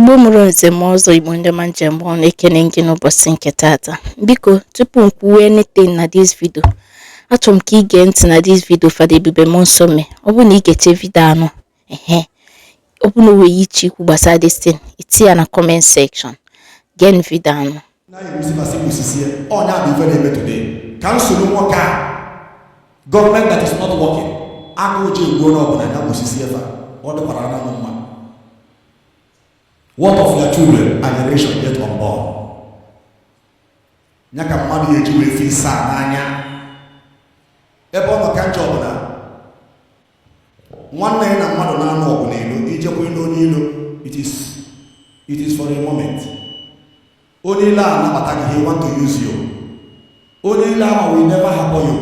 Igbo mụrụ nze ma ọzọ Igbo ndị ma njem bụ na-ekene gị n'ụbọchị nke tata. Biko tupu m kwuwe anything na this video, achọrọ m ka ị gee ntị na this video Fada Ebube Monso mee. Ọ bụrụ na ị ga-eche video anụ, ọ bụrụ na o nwere iche ikwu gbasara this thing, itinye ya na comment section. Gee video anụ. Government that is not working, what of their children and generation yet unborn? Nyaka mmadụ ya eji wee fi saa n'anya ebe ọ nọ ka njọ ọbụla nwanne ya na mmadụ na-anụ ọgụ n'ilo ijekwa ilo n'ilo, it is for a moment. Onye ile a nabata gị, he want to use you. Onye ile ahụ will never help you.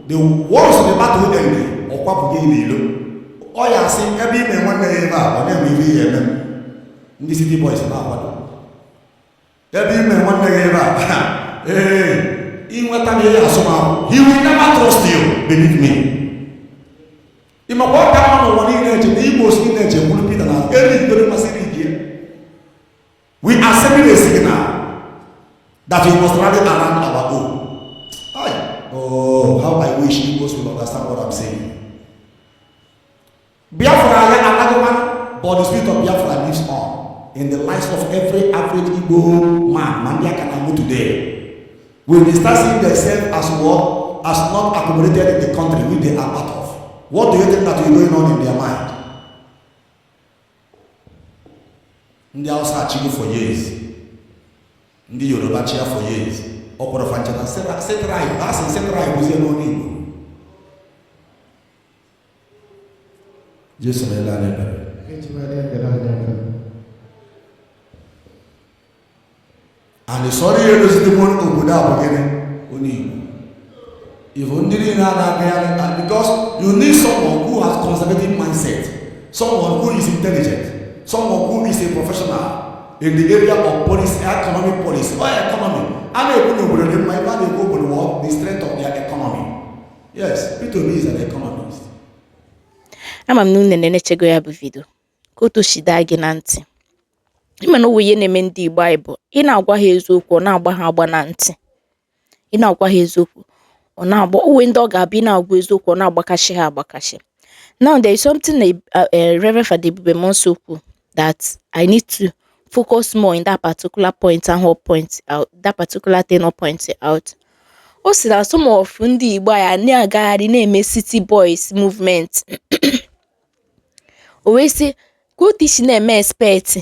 The words of the battle end ọkwapụ gị n'ilo. Ọ ya asị ebe ime nwanne ya ebe a ọ na-eme ihe ya eme. Ndị city boys na-akwado ebe ime nwanne gị ebe a inweta m ihe asụmahụ, he will never trust you, believe me. Ịmakwa ọka mma n'ụwa niile eche na Igbo si niile eche kwuru Peter na eri igwere masịrị ike. We are sending a signal that we must rally around our own. Oh, how I wish Igbos will understand what I'm saying. Biafra ya anaghị, but the spirit of Biafra lives on in the lives of every average Igbo man, Mandiaka Namu today. When they start seeing themselves as what? As not accommodated in the country which they are part of. What do you think that is going on in their mind? Ndị Hausa achịgo for years. Ndị Yoruba chia for years. Okoro fanchana setrai, asị setrai bụzie n'onu Igbo. Jesu na-ele anya ebere. And the sorry is the one who would have again only. If only because you need someone who has conservative mindset, someone who is intelligent, someone who is a professional in the area of policy, economic policy, or economy. And they will know the strength of their economy. Yes, P2B is an economist. I'm na-enechego ya bụ video. Ka o toshida gị na ntị. Ịma na owe na-eme ndị Igbo Bible, ị na-agwa ha eziokwu, ọ na-agba ha agba na ntị. Ị na-agwa ha eziokwu, ọ na-agba owe ndị ọ ga-abịa na-agwa eziokwu, ọ na-agbakashi ha agbakashi. Now there is something Reverend Fada Ebube Monso kwuru that I need to focus more in that particular point and point out that particular thing or point out. O si na some of ndị Igbo ya na-agagharị na-eme city boys movement. O wee sị ka o tishi na-eme expect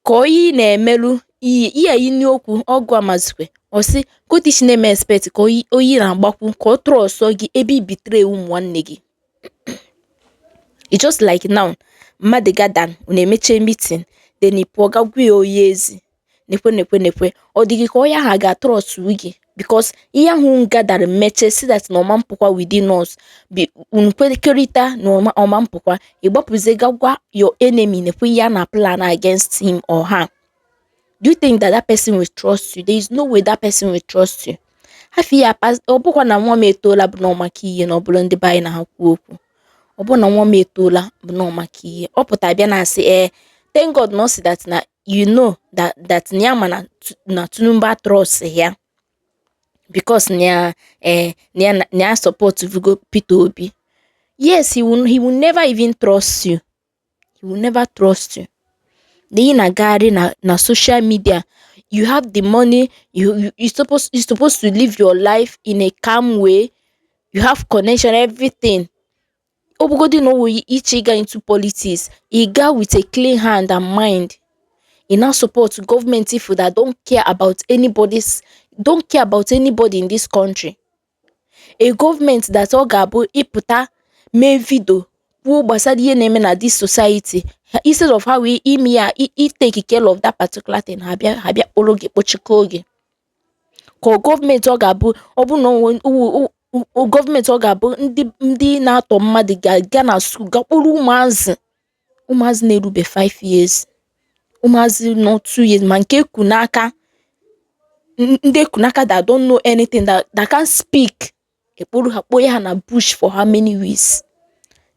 ka oyi na-emerụ iyi n'okwu ọgụ amazikwe. O si ka o tishi na-eme expect ka oyi na-agbakwu ka o trust gị ebe i bitere ụmụ nwanne gị. It's just like now mmadụ gadan na-emeche meeting then ipo gagwe oyi ezi nekwe ọ dịghị ka oya ha ga trust gị because ihe ahụ gadara meche si that na ọma mpụkwa within us bi unkwekọrịta na ọma mpụkwa ịgbapụzie gagwa your enemy nekwe ya na plan against him or her. Do you think that person will trust you? There is no way that person will trust you. Hafi ya pas ọ bụkwa na nwa m etola bụ na ọmaka ihe na ọbụla ndị bayi na ha kwu okwu. Ọ bụ na nwa m etola bụ na ọmaka ihe. Ọ pụta bịa na asị thank God no see that na you know that Nyama na Tunumba trust here because nya support Vugo Peter Obi. Yes, he will never even trust you. He will never trust you. Then na social media, you have the money, you're supposed to live your life in a calm way. You have connection, everything. Obugodi no way each go into politics. He go with a clean hand and mind. He now support government if that don't care about anybody in this country. A government that all gabo iputa me video who basadi name na this society instead of how we take care of that particular thing habia ologe pochikoge. Ko government all gabo obu no government ọ ga-abụ ndị na-atọ mmadụ ga na school gakpụrụ ụmụazị na-erube 5 years, ụmụazị no 2 years, ma nke kunaka ndị kunaka that don't know anything that can't speak ekpụrụ ha kpọ ya na bush for how many weeks.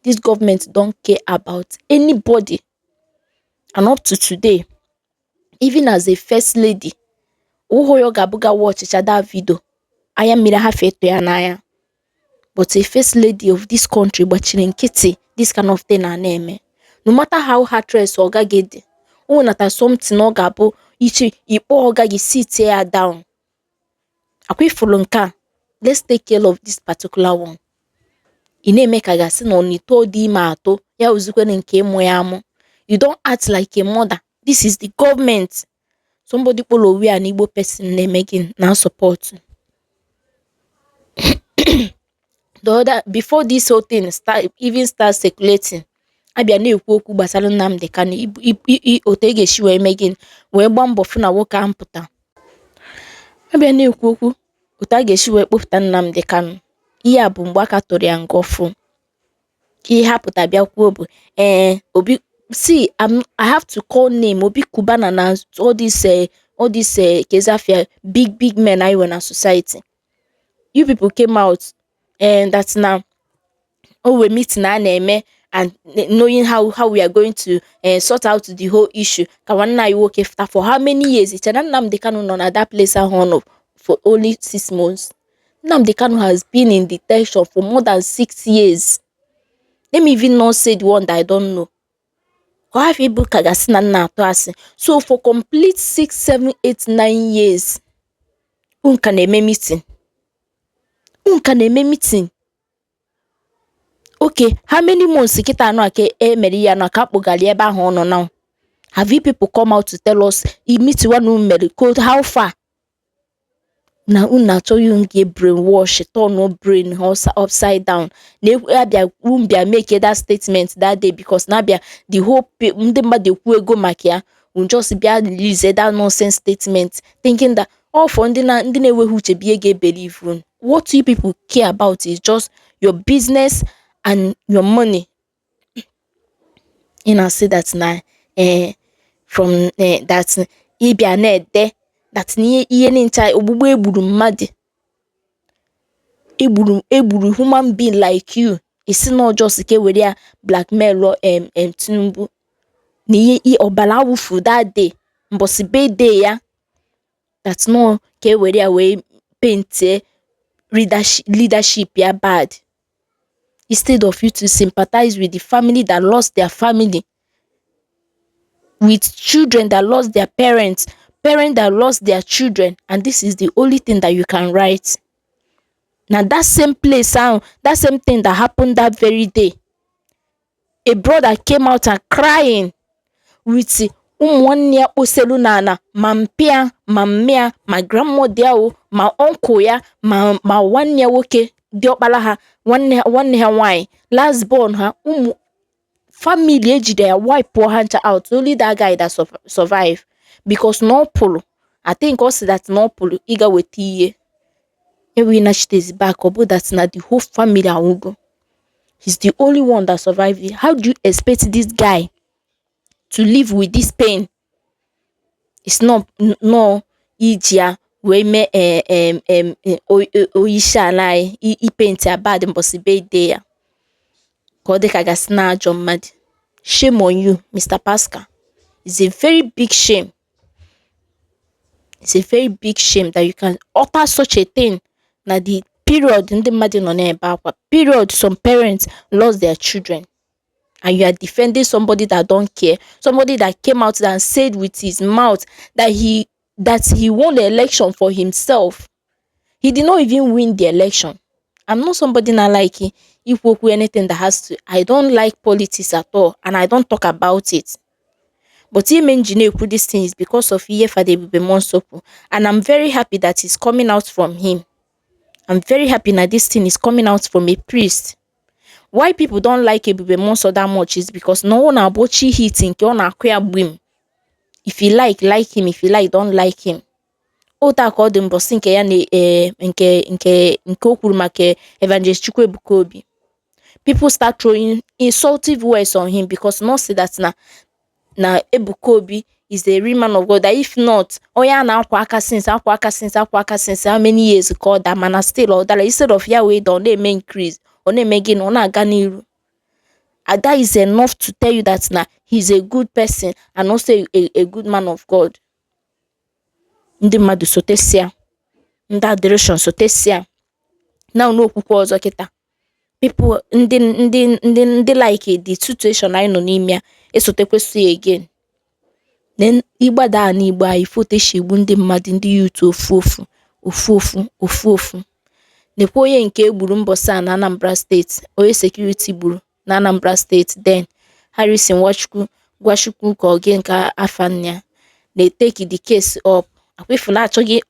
This government don't care about anybody. And up to today, even as a first lady, ụhụ ya ọ ga-abụga watchicha that video, anya mmiri ahafụ eto ya n'anya. But a first lady of this country gbachiri nkịtị this kind of thing na-eme. No matter how heartless ọ gaghị dị, o nata something ọ ga-abụ iche ikpọ ọ gaghị sit ya down. Akwa ifulu nke a, let's take care of this particular one. Ị na-eme ka gasị na onito dị ime atọ ya ozikwene nke ịmụ ya amụ. You don't act like a mother. This is the government. Somebody kpọrọ onwe ya n'Igbo person na-eme gị na support. The other, before this whole thing start circulating, abịa na-ekwu okwu gbasara Nnamdi Kanu otu e ga-esi wee mee gịnị wee gbaa mbọ fụ na nwoke ahụ pụta. Abịa na-ekwu okwu otu a ga-esi wee kpọpụta Nnamdi Kanu. Ihe a bụ mgbe aka tụrụ ya nga ọfụ. Ihe ha pụta bịa kwuo bụ Obi, see, I have to call name Obi Kubana na all this Kezafia big men I were in society. You people came out and that's now we're meeting na-eme and knowing how we are going to sort out the whole issue. Kawana you work after for how many years? It's Nnamdi Kanu nọ na that place for only 6 months. Nnamdi Kanu has been in detention for more than 6 years. Let me even not say the one that I don't know. How people kagasina na atọ asị. So for complete 6, 7, 8, 9 years, unka na-eme meeting. Okay, how many months kita anọ ake emeri ya na ka kpọgali ebe ahụ ọ nọ now? Have you people come out to tell us meet one mere code how far? Na una cho you get brainwash, turn no brain upside down. Na abia make that statement that day because na bia the whole ndị mmadụ ekwu ego maka ya, just bia release that nonsense statement thinking that all for ndị na-enweghị uche bia ga-believe. What you people care about is just your business and your money. You know, say that na from that ibia na ede that ihe nincha ogbugbo egburu mmadụ, egburu human being like you. Isi no just ke were ya blackmail Tinubu ni obala wufu that day mbosi birthday ya, that no ke were ya we paint leadership ya bad, instead of you to sympathize with the family that lost their family, with children that lost their parents that lost their children, and this is the only thing that you can write. Now that same place, that same thing that happened that very day, a brother came out and crying with one year oselu nana, ma mpia, ma mmea, ma grandmother, ma uncle ya, ma 1 year woke diokpala ha, 1 year wine, last born ha, family ejide ya wipe her out. Only that guy that survived. Because no polo, I think also that no polo iga weti every night is back or that's not the whole family awugo. He's the only one that survived it. How do you expect this guy to live with this pain? It's not ijia we me oisha lai I paint a bad impossible there. Kode kagasna John Mad. Shame on you, Mr. Pascal. It's a very big shame. It's a very big shame that you can utter such a thing. Now the period in the period some parents lost their children, and you are defending somebody that don't care, somebody that came out and said with his mouth that he won the election for himself. He did not even win the election. I'm not somebody that like if work with anything that has to. I don't like politics at all, and I don't talk about it. But him engineer put these things because of Iyefade Monsopu, and I'm very happy that it's coming out from him. I'm very happy that this thing is coming out from a priest. Why people don't like Ebube Monso that much is because no one about hitting on a queer whim. If you like him. If you don't like him. Ota called him bossing nke okuru make Evangelist Chukwuebuka Obi. People start throwing insultive words on him because no say that na Ebuka Obi is the real man of God. That if not, na akwa since how many years called that man still or that instead of Yahweh don't they may increase or they may gain on ganiru. And that is enough to tell you that he's a good person and also a good man of God. ndị mmadụ sotesia, ndị adoration sotesia. Now n'okwukwe ọzọ kịta, people ndị like the situation anyị nọ n'ime ya esotekwesị ya again. Then ịgbada n'Igbo anyị foteshi egbu ndị mmadụ, ndị youth ofu. Nekwa onye nke egburu mbọsị a na Anambra steeti, onye security gburu na Anambra steeti. Then Harrison Nwachukwu ka ọ gị nke afa nna na-eteki the case up. Akwifu na-achọghị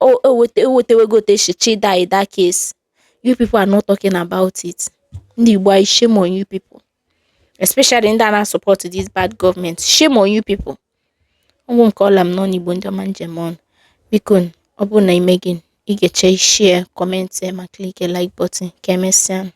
ewetewego teshichi that case. You people are not talking about it. Ndị Igbo anyị, shame on you people, especially ndị a na-support this bad government. Shame on you people. Ọgwụ nke ọla m nọ n'Igbo ndị ọma njem ọnụ. Biko ọ bụrụ na ime gị ị ga-eche share, comment ma click like button ka emesịa.